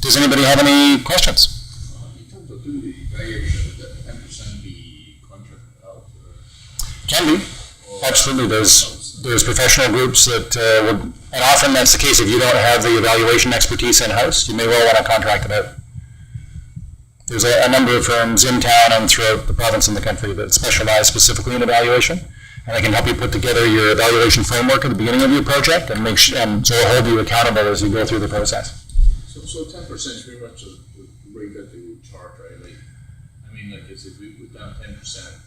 Does anybody have any questions? In terms of doing the evaluation, would that 10% be contracted out? Can be. Absolutely. There's professional groups that would, and often that's the case if you don't have the evaluation expertise in-house, you may well want to contract it out. There's a number of firms in town and throughout the province and the country that specialize specifically in evaluation, and they can help you put together your evaluation framework at the beginning of your project and and so hold you accountable as you go through the process. So 10% is pretty much the rate that they would charge, right? Like, I mean, like, if we put down 10%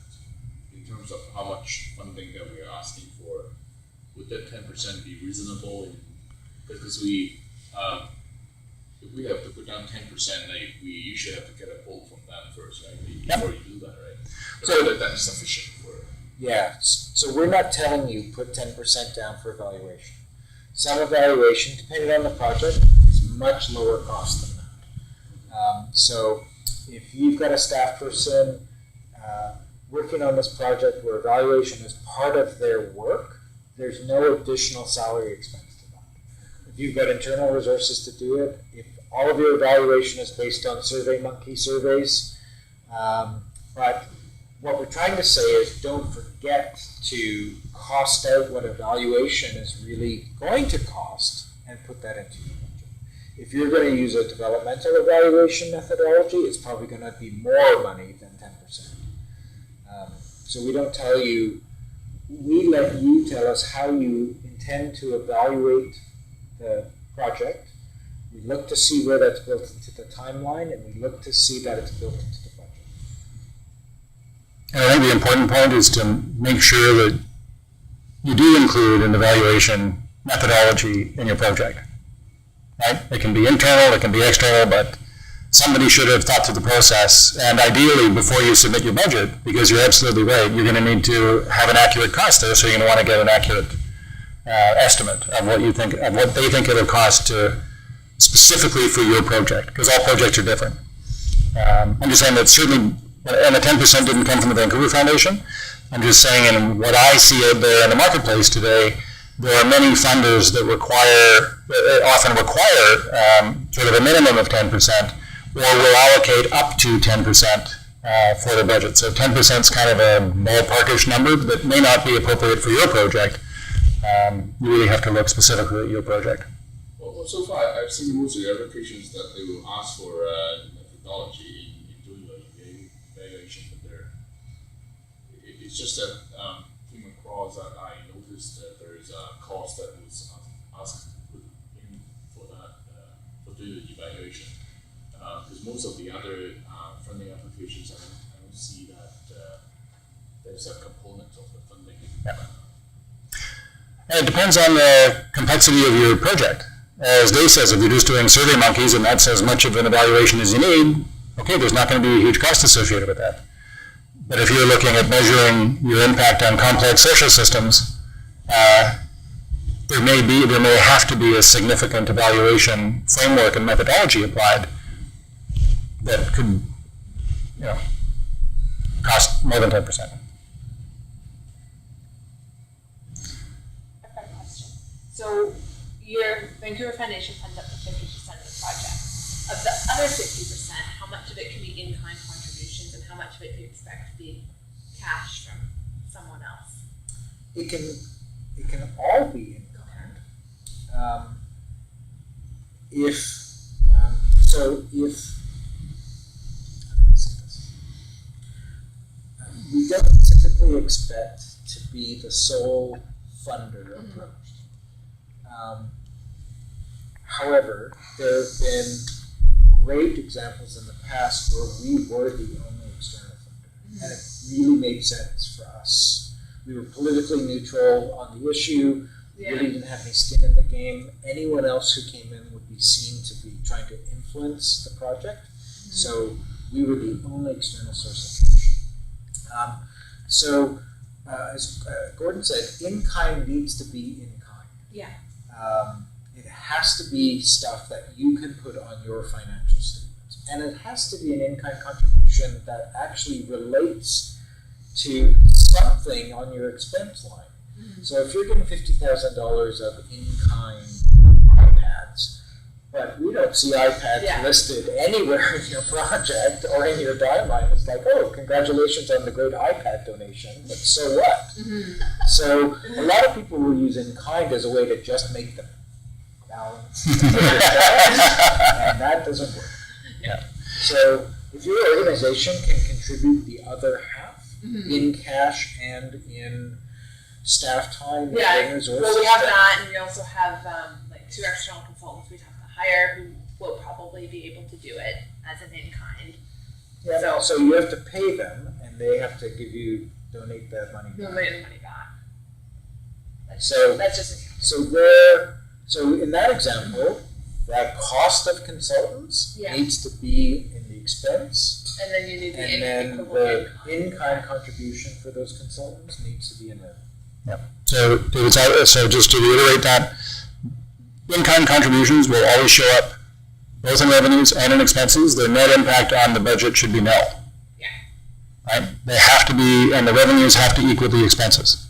in terms of how much funding that we're asking for, would that 10% be reasonable? Because if we have to put down 10%, like, we usually have to get a quote from them first, right? Before you do that, right? So that's sufficient for. Yeah. So we're not telling you put 10% down for evaluation. Some evaluation, depending on the project, is much lower cost than that. So if you've got a staff person working on this project where evaluation is part of their work, there's no additional salary expense to that. If you've got internal resources to do it, if all of your evaluation is based on SurveyMonkey surveys, but what we're trying to say is don't forget to cost out what evaluation is really going to cost and put that into your budget. If you're going to use a developmental evaluation methodology, it's probably going to be more money than 10%. So we don't tell you, we let you tell us how you intend to evaluate the project. We look to see where that's built into the timeline, and we look to see that it's built into the budget. And I think the important point is to make sure that you do include an evaluation methodology in your project. Right? It can be internal, it can be external, but somebody should have thought through the process, and ideally before you submit your budget, because you're absolutely right, you're going to need to have an accurate cost there, so you're going to want to get an accurate estimate of what you think, of what they think it'll cost to specifically for your project, because all projects are different. I'm just saying that certainly, and the 10% didn't come from the Vancouver Foundation. I'm just saying, in what I see out there in the marketplace today, there are many funders that often require sort of a minimum of 10%, or will allocate up to 10% for their budget. So 10% is kind of a ballparkish number that may not be appropriate for your project. You really have to look specifically at your project. Well, so far I've seen most of the applications that they will ask for methodology in doing the evaluation, but it's just that came across that I noticed that there is a cost that was asked in for that for doing the evaluation. Because most of the other funding applications, I don't see that there's a component of the funding. Yeah. And it depends on the complexity of your project. As Dave says, if you're just doing SurveyMonkeys and that's as much of an evaluation as you need, okay, there's not going to be a huge cost associated with that. But if you're looking at measuring your impact on complex social systems, there may have to be a significant evaluation framework and methodology applied that could, cost more than 10%. I've got a question. So your Vancouver Foundation funds up to 50% of the project. Of the other 50%, how much of it can be in-kind contributions and how much of it do you expect to be cash from someone else? It can all be in kind. We don't typically expect to be the sole funder approached. However, there have been great examples in the past where we were the only external funder, and it really made sense for us. We were politically neutral on the issue. We really didn't have any skin in the game. Anyone else who came in would be seen to be trying to influence the project. So we were the only external source of cash. As Gordon said, in-kind needs to be in-kind. Yeah. It has to be stuff that you can put on your financial statements. And it has to be an in-kind contribution that actually relates to something on your expense line. So if you're getting $50,000 of in-kind iPads, But we don't see iPads Yeah. listed anywhere in your project or in your timeline. It's like, oh, congratulations on the great iPad donation, but so what? So a lot of people will use in-kind as a way to just make the balance. And that doesn't work. Yeah. So if your organization can contribute the other half in cash and in staff time and Yeah, in resources. well, we have then- that, and we also have like 2 external consultants we'd have to hire who will probably be able to do it as an in-kind. Yeah, so you have to pay them, and they have to donate that money. We'll make the money back. So- that's just So in that example, that cost of consultants Yeah. needs to be in the expense, and then you need the and then equivalent the in-kind contribution for those consultants needs to be in there. So, so just to reiterate that, in-kind contributions will always show up both in revenues and in expenses. Their net impact on the budget should be nil. Yeah. Right? They have to be, and the revenues have to equal the expenses.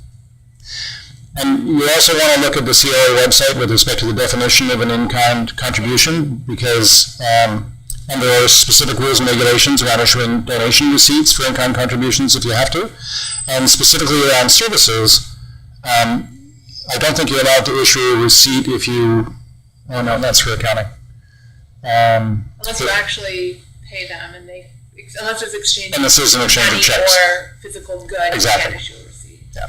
And you also want to look at the CRA website with respect to the definition of an in-kind contribution, because and there are specific rules and regulations around issuing donation receipts for in-kind contributions if you have to, and specifically around services. I don't think you're allowed to issue a receipt if you, oh no, that's for accounting. Unless you actually pay them, and unless there's exchange And this is an exchange of money checks. or physical good, Exactly. you can't issue a receipt. Yeah.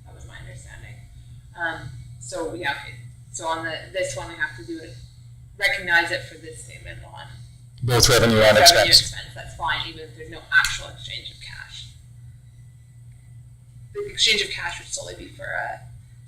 That was my understanding. So yeah, okay. So on this one, we have to do it, recognize it for this statement on Both revenue and revenue expense. That's fine, even if there's no actual exchange of cash. The exchange of cash would solely be for a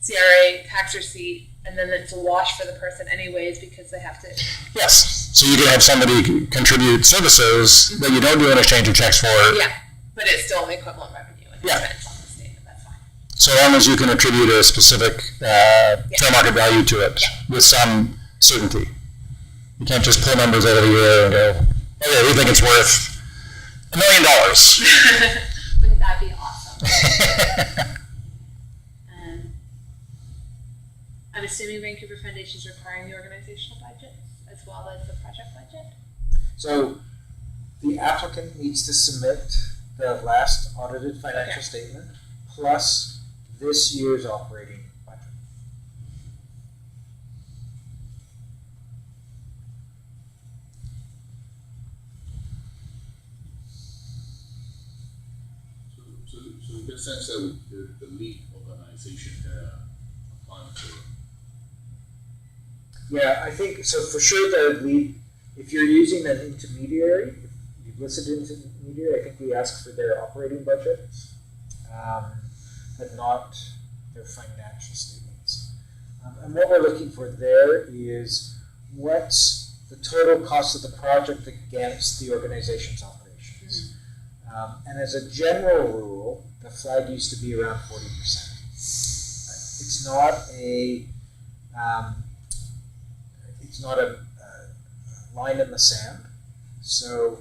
CRA tax receipt, and then it's a wash for the person anyways because they have to. Yes. So you can have somebody contribute services that you don't do an exchange of checks for. Yeah, but it's still the equivalent revenue and Yeah. expense on the statement. That's fine. So long as you can attribute a specific fair market value to it with some certainty. You can't just pull numbers out of the air and go, okay, we think it's worth $1 million. Wouldn't that be awesome? I'm assuming Vancouver Foundation is requiring the organizational budget as well as the project budget. So the applicant needs to submit the last audited financial statement plus this year's operating budget. So in that sense, the lead organization applying for. Yeah, I think so for sure the lead, if you're using an intermediary, if you've listed an intermediary, I think we ask for their operating budget, but not their financial statements. And what we're looking for there is what's the total cost of the project against the organization's operations. And as a general rule, the flag used to be around 40%. It's not a line in the sand. So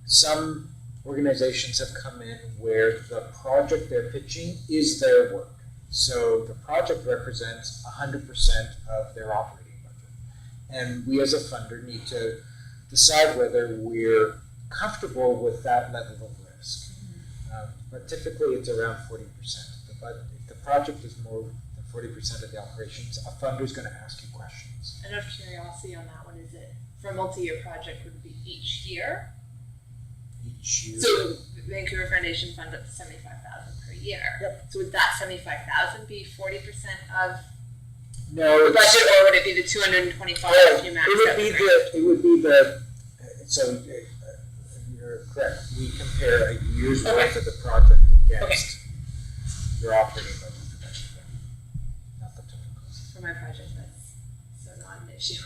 some organizations have come in where the project they're pitching is their work. So the project represents 100% of their operating budget. And we as a funder need to decide whether we're comfortable with that level of risk. But typically it's around 40%. But if the project is more than 40% of the operations, a funder is going to ask you questions. And out of curiosity on that one, is it for a multi-year project would it be each year? Each year. So Vancouver Foundation funds up to $75,000 per year. Yep. So would that $75,000 be 40% of No, the budget, or would it be the $225 if you maxed out the grant? it would be the, so you're correct. We compare a year's Okay. worth of the project against your operating budget for that year, not the total cost. For my project, that's so not an issue.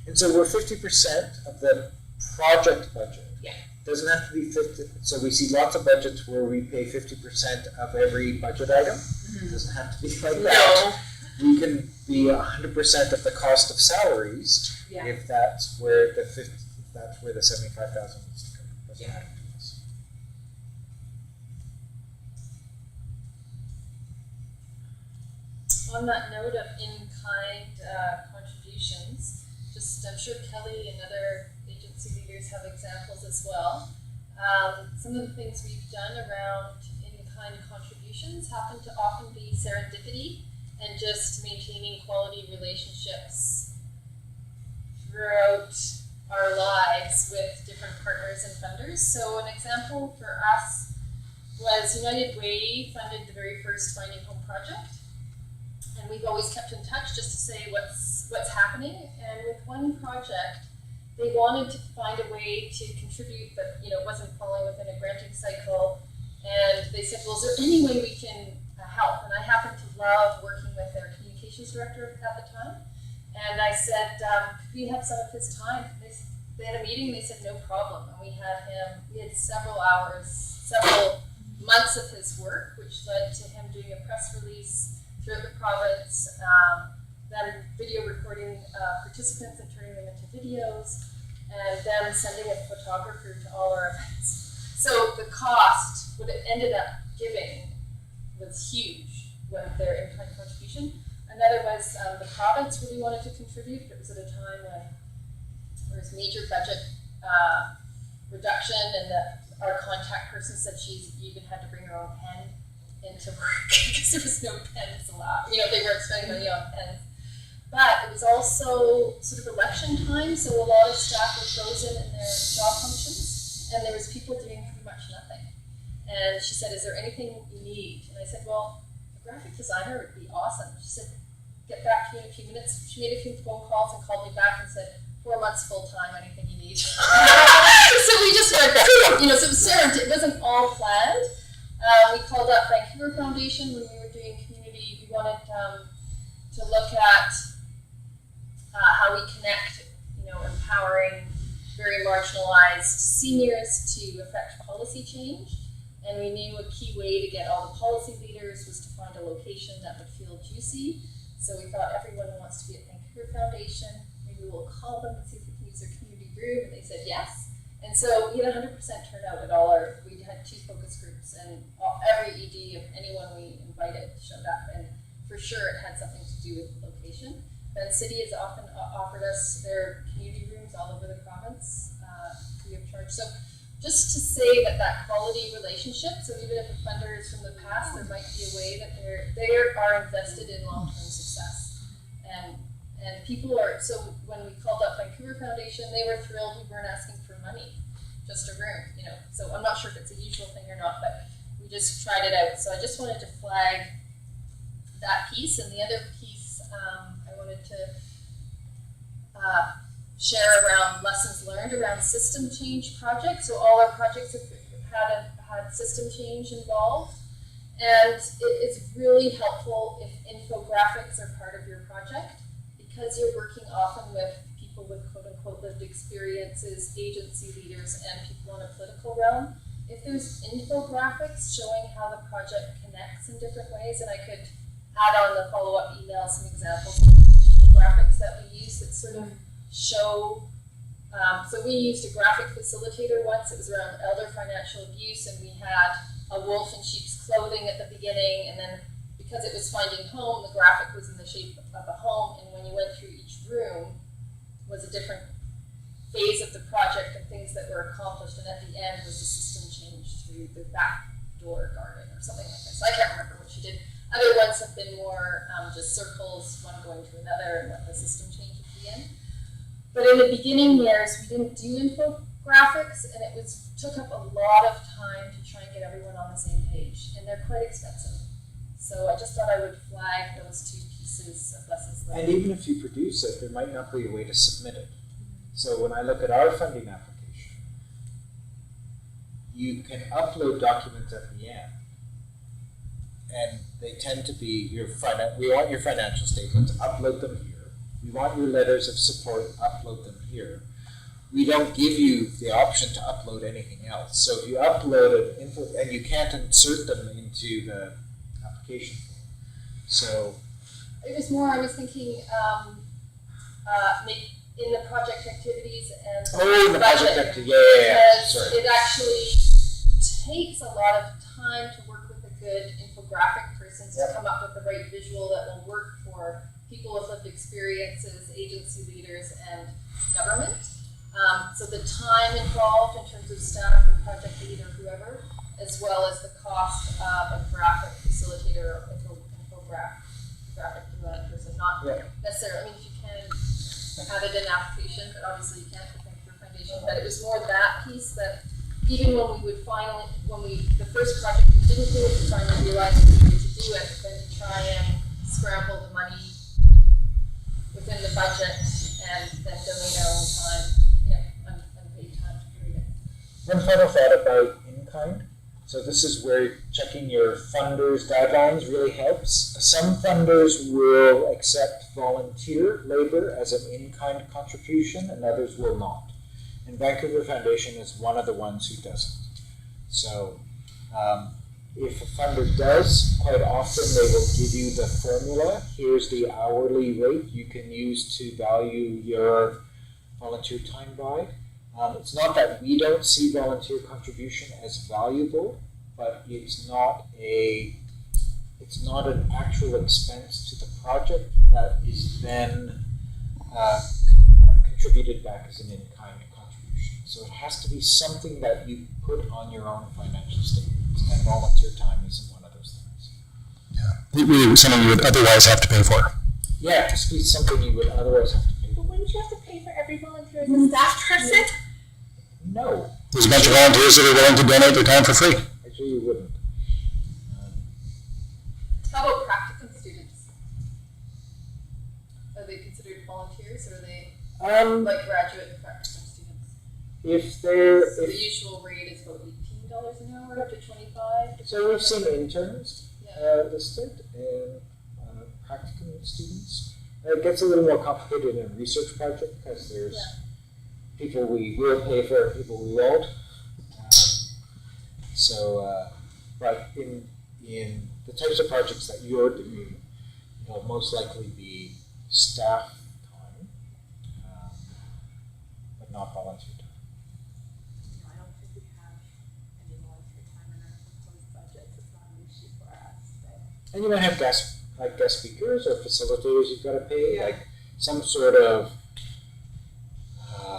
And so we're 50% of the project budget. Yeah. Doesn't have to be 50. So we see lots of budgets where we pay 50% of every budget item. It doesn't have to be like that. No. We can be 100% of the cost of salaries Yeah. if that's where the 50, if that's where the 75,000 needs to go. Doesn't Yeah. matter to us. On that note of in-kind contributions, just I'm sure Kelly and other agency leaders have examples as well. Some of the things we've done around in-kind contributions happen to often be serendipity and just maintaining quality relationships throughout our lives with different partners and funders. So an example for us was United Way funded the very first Finding Home project, and we've always kept in touch just to say what's happening. And with one project, they wanted to find a way to contribute, but it wasn't falling within a granting cycle. And they said, well, is there any way we can help? And I happened to love working with their communications director at the time. And I said, could we have some of his time? They had a meeting, they said, no problem. And we had several hours, several months of his work, which led to him doing a press release throughout the province, then video recording participants and turning them into videos, and then sending a photographer to all our events. So the cost, what it ended up giving, was huge with their in-kind contribution. Another was the province really wanted to contribute. It was at a time when there was major budget reduction, and that our contact person said she even had to bring her own pen into work because there was no pens allowed. They weren't spending money on pens. But it was also sort of election time, so a lot of staff were frozen in their job functions, and there was people doing pretty much nothing. And she said, is there anything you need? And I said, well, a graphic designer would be awesome. She said, get back to me in a few minutes. She made a few phone calls and called me back and said, 4 months full time, anything you need. So we just went, so it was serendipity. It wasn't all planned. We called up Vancouver Foundation when we were doing community. We wanted to look at how we connect, empowering very marginalized seniors to affect policy change. And we knew a key way to get all the policy leaders was to find a location that would feel juicy. So we thought everyone wants to be at Vancouver Foundation. Maybe we'll call them and see if we can use their community room. And they said yes. And so we had 100% turnout at all we had 2 focus groups, and every ED of anyone we invited showed up. And for sure it had something to do with the location. Van City has often offered us their community rooms all over the province free of charge. So just to say that quality relationship, so even if a funder is from the past, there might be a way that they are invested in long-term success. And people are, so when we called up Vancouver Foundation, they were thrilled we weren't asking for money, just a room, So I'm not sure if it's a usual thing or not, but we just tried it out. So I just wanted to flag that piece. And the other piece I wanted to share around lessons learned around system change projects. So all our projects have had system change involved. And it's really helpful if infographics are part of your project, because you're working often with people with quote-unquote lived experiences, agency leaders, and people in a political realm. If there's infographics showing how the project connects in different ways, and I could add on the follow-up email some examples of infographics that we use that sort of show, so we used a graphic facilitator once. It was around elder financial abuse, and we had a wolf in sheep's clothing at the beginning, and then because it was Finding Home, the graphic was in the shape of a home, and when you went through each room was a different phase of the project and things that were accomplished, and at the end was the system change through the back door garden or something like this. I can't remember what she did. Other ones have been more just circles, one going to another, and what the system change at the end. But in the beginning years, we didn't do infographics, and it took up a lot of time to try and get everyone on the same page, and they're quite expensive. So I just thought I would flag those 2 pieces of lessons learned. And even if you produce it, there might not be a way to submit it. So when I look at our funding application, you can upload documents at the end, and they tend to be we want your financial statements, upload them here. We want your letters of support, upload them here. We don't give you the option to upload anything else. So if you upload it, and you can't insert them into the application form. So it was more, I was thinking, in the project activities and the project activities, because sorry. it actually takes a lot of time to work with a good infographic person to come up with the right visual that will work for people with lived experiences, agency leaders, and government. So the time involved in terms of staff or project lead or whoever, as well as the cost of a graphic facilitator or graphic person, not necessarily, I mean, if you can have it in application, but obviously you can't for Vancouver Foundation, but it was more that piece that even when we would finally, the first project we didn't do it, we finally realized we needed to do it, then to try and scramble the money within the budget and then donate our own time, unpaid time to create it. One final thought about in-kind. So this is where checking your funders' guidelines really helps. Some funders will accept volunteer labor as an in-kind contribution and others will not. And Vancouver Foundation is one of the ones who doesn't. So if a funder does, quite often they will give you the formula. Here's the hourly rate you can use to value your volunteer time by. It's not that we don't see volunteer contribution as valuable, but it's not an actual expense to the project that is then contributed back as an in-kind contribution. So it has to be something that you put on your own financial statements, and volunteer time isn't one of those things. Yeah, really something you would otherwise have to pay for. Yeah, it has to be something you would otherwise have to pay for. But wouldn't you have to pay for every volunteer as a staff person? No, There's a bunch of volunteers that are willing to donate their time for free. actually you wouldn't. How about practicum students? Are they considered volunteers or are they like graduate practicum students? If they're, So the usual rate is about $18 an hour up to $25. so we've seen interns Yeah. listed and practicum students. It gets a little more complicated in a research project because there's people we will pay for and people we won't. But in the types of projects that you're doing, it'll most likely be staff time, but not volunteer time. No, I don't think we have any volunteer time in our proposed budget. It's not an issue for us, but. And you might have guest speakers or facilitators you've got to pay, like some sort of, I don't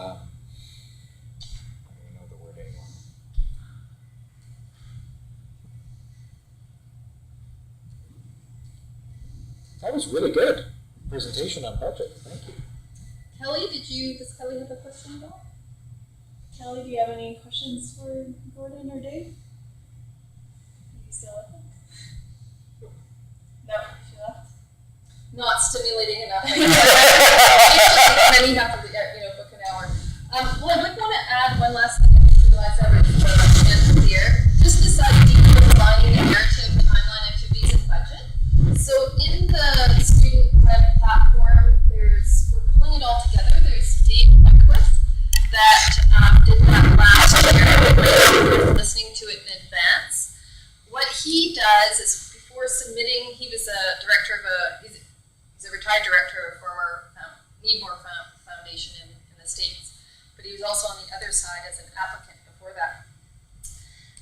know the word anymore. That was really good presentation on budget. Thank you. Kelly, does Kelly have a question at all? Kelly, do you have any questions for Gordon or Dave? Are you still with us? No, she left. Not stimulating enough. Then you have to, book an hour. Well, I would want to add one last thing. I just realized I was end here. Just this idea of aligning the narrative, timeline, activities, and budget. So in the student web platform, we're pulling it all together. There's Dave Beckwith that did that last year, listening to it in advance. What he does is before submitting, he was a director of he's a retired director of a former Needmore Foundation in the States, but he was also on the other side as an applicant before that.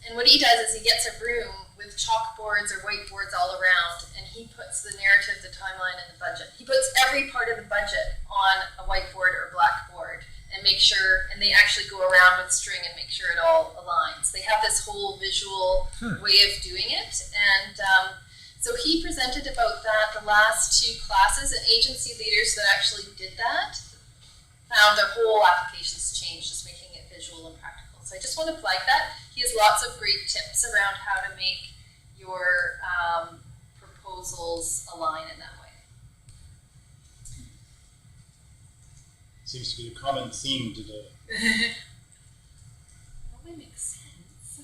And what he does is he gets a room with chalkboards or whiteboards all around, and he puts the narrative, the timeline, and the budget. He puts every part of the budget on a whiteboard or blackboard and make sure, and they actually go around with string and make sure it all aligns. They have this whole visual way of doing it, and so he presented about that the last two classes, and agency leaders that actually did that found their whole applications changed, just making it visual and practical. So I just want to flag that. He has lots of great tips around how to make your proposals align in that way. Seems to be a common theme today. Probably makes sense.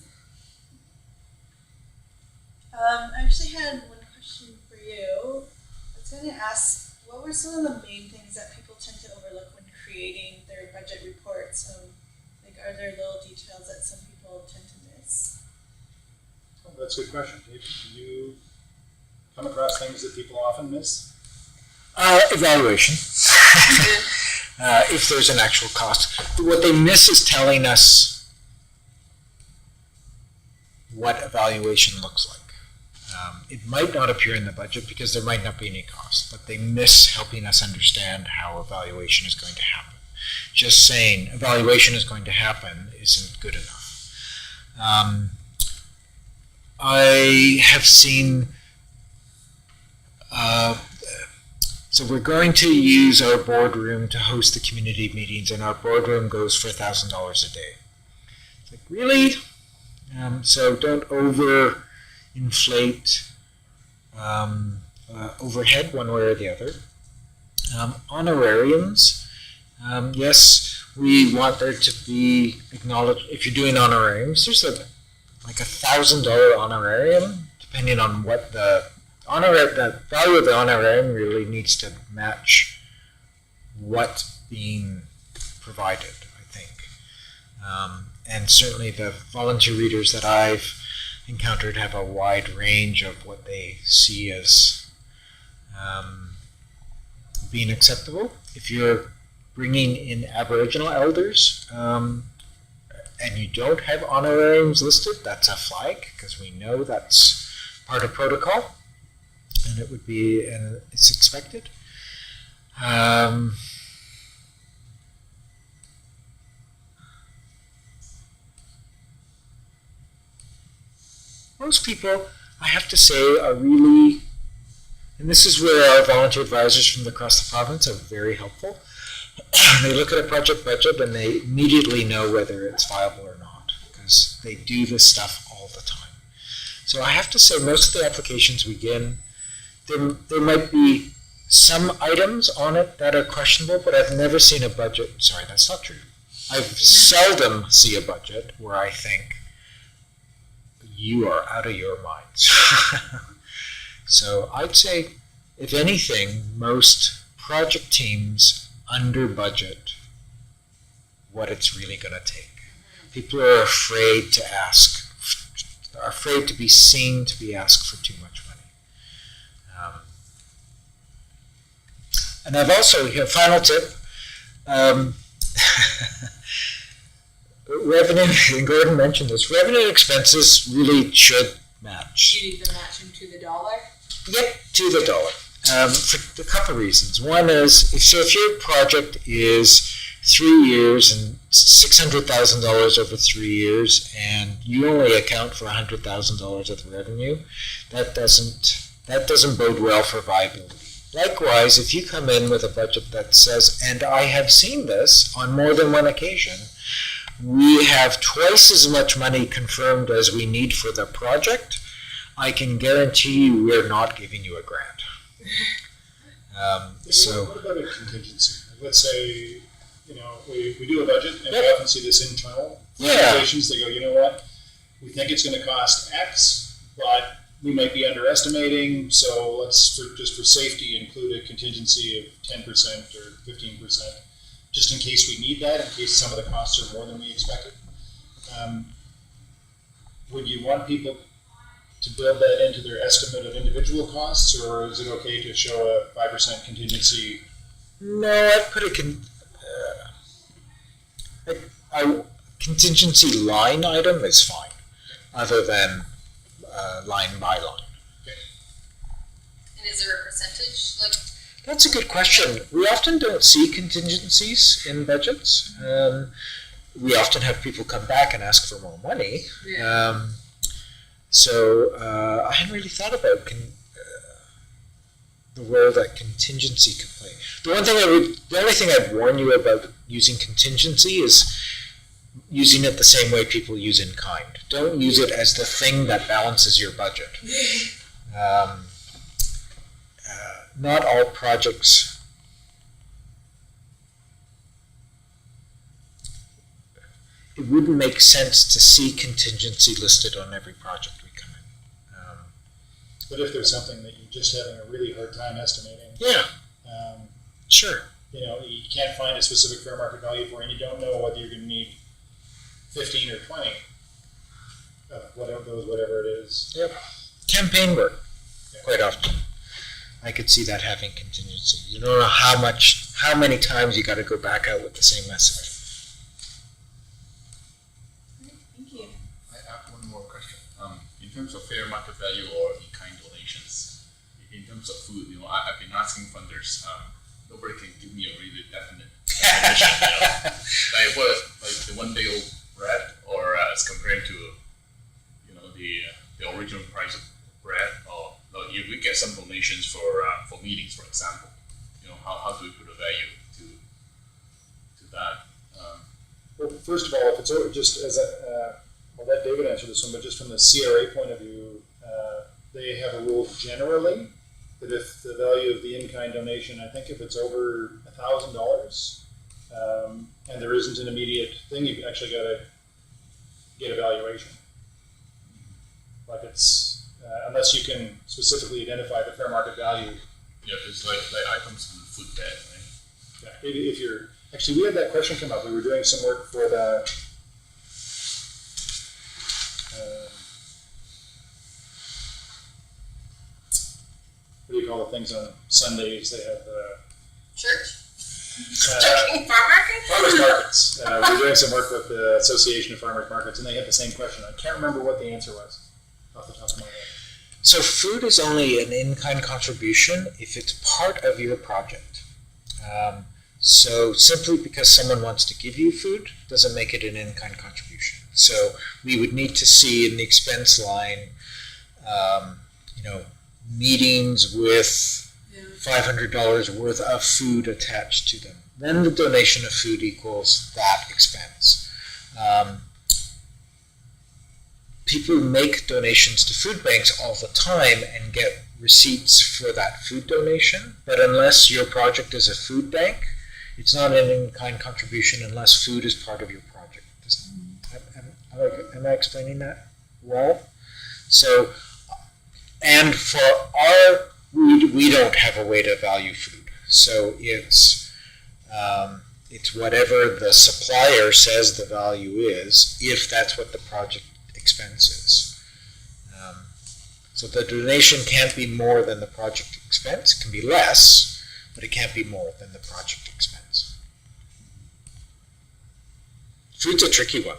I actually had one question for you. I was going to ask, what were some of the main things that people tend to overlook when creating their budget reports? Are there little details that some people tend to miss? Oh, that's a good question, Dave. Do you come across things that people often miss? Evaluation. If there's an actual cost. What they miss is telling us what evaluation looks like. It might not appear in the budget because there might not be any cost, but they miss helping us understand how evaluation is going to happen. Just saying evaluation is going to happen isn't good enough. I have seen, so we're going to use our boardroom to host the community meetings, and our boardroom goes for $1,000 a day. It's like, really? So don't overinflate overhead one way or the other. Honorariums, yes, we want there to be acknowledged. If you're doing honorariums, there's like $1,000 honorarium, depending on what the value of the honorarium really needs to match what's being provided, I think. And certainly the volunteer readers that I've encountered have a wide range of what they see as being acceptable. If you're bringing in Aboriginal elders and you don't have honorariums listed, that's a flag, because we know that's part of protocol, and it would be, and it's expected. Most people, I have to say, are really, and this is where our volunteer advisors from across the province are very helpful. They look at a project budget and they immediately know whether it's viable or not, because they do this stuff all the time. So I have to say, most of the applications we get, there might be some items on it that are questionable, but I've never seen a budget. Sorry, that's not true. I've seldom see a budget where I think, you are out of your minds. So I'd say, if anything, most project teams under budget what it's really going to take. People are afraid to ask, are afraid to be seen to be asked for too much money. And I've also, here, final tip, revenue, and Gordon mentioned this, revenue and expenses really should match. You need them matching to the dollar? Yep, to the dollar. For a couple of reasons. One is, if your project is 3 years and $600,000 over 3 years, and you only account for $100,000 of the revenue, that doesn't bode well for viability. Likewise, if you come in with a budget that says, and I have seen this on more than one occasion, we have twice as much money confirmed as we need for the project, I can guarantee you we're not giving you a grant. So what about a contingency? Let's say, we do a budget and we often see this internal presentations. They go, you know what, we think it's going to cost X, but we might be underestimating, so let's, just for safety, include a contingency of 10% or 15%, just in case we need that, in case some of the costs are more than we expected. Would you want people to build that into their estimate of individual costs, or is it okay to show a 5% contingency? no, I'd put a contingency line item is fine, other than line by line. And is there a percentage? That's a good question. We often don't see contingencies in budgets. We often have people come back and ask for more money. Yeah. So I hadn't really thought about the role that contingency could play. The only thing I'd warn you about using contingency is using it the same way people use in kind. Don't use it as the thing that balances your budget. Not all projects. It wouldn't make sense to see contingency listed on every project we come in. But if there's something that you're just having a really hard time estimating, Yeah, sure. You can't find a specific fair market value for it, and you don't know whether you're going to need 15 or 20 of whatever it is. Yep. Campaign work, quite often. I could see that having contingency. You don't know how many times you got to go back out with the same message. Thank you. I have one more question. In terms of fair market value or in-kind donations, in terms of food, I've been asking funders. Nobody can give me a really definite definition. Like what, like the 1 day old bread, or as compared to, the original price of bread, or if we get some donations for meetings, for example, how do we put a value to that? Well, first of all, if it's just as I'll let David answer this one, but just from the CRA point of view, they have a rule generally that if the value of the in-kind donation, I think if it's over $1,000, and there isn't an immediate thing, you've actually got to get a valuation. Like it's unless you can specifically identify the fair market value. Yeah, it's like items from the food bag, right? Yeah, if you're actually, we had that question come up. We were doing some work for the what do you call the things on Sundays? They have Church? Farm market? farmers markets. We were doing some work with the Association of Farmers Markets, and they had the same question. I can't remember what the answer was off the top of my head. So food is only an in-kind contribution if it's part of your project. So simply because someone wants to give you food doesn't make it an in-kind contribution. So we would need to see in the expense line, meetings with $500 worth of food attached to them. Then the donation of food equals that expense. People make donations to food banks all the time and get receipts for that food donation, but unless your project is a food bank, it's not an in-kind contribution unless food is part of your project. Am I explaining that well? So, and for we don't have a way to value food. So it's whatever the supplier says the value is, if that's what the project expense is. So the donation can't be more than the project expense. It can be less, but it can't be more than the project expense. Food's a tricky one.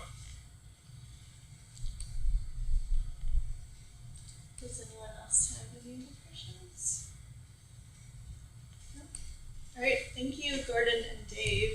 Does anyone else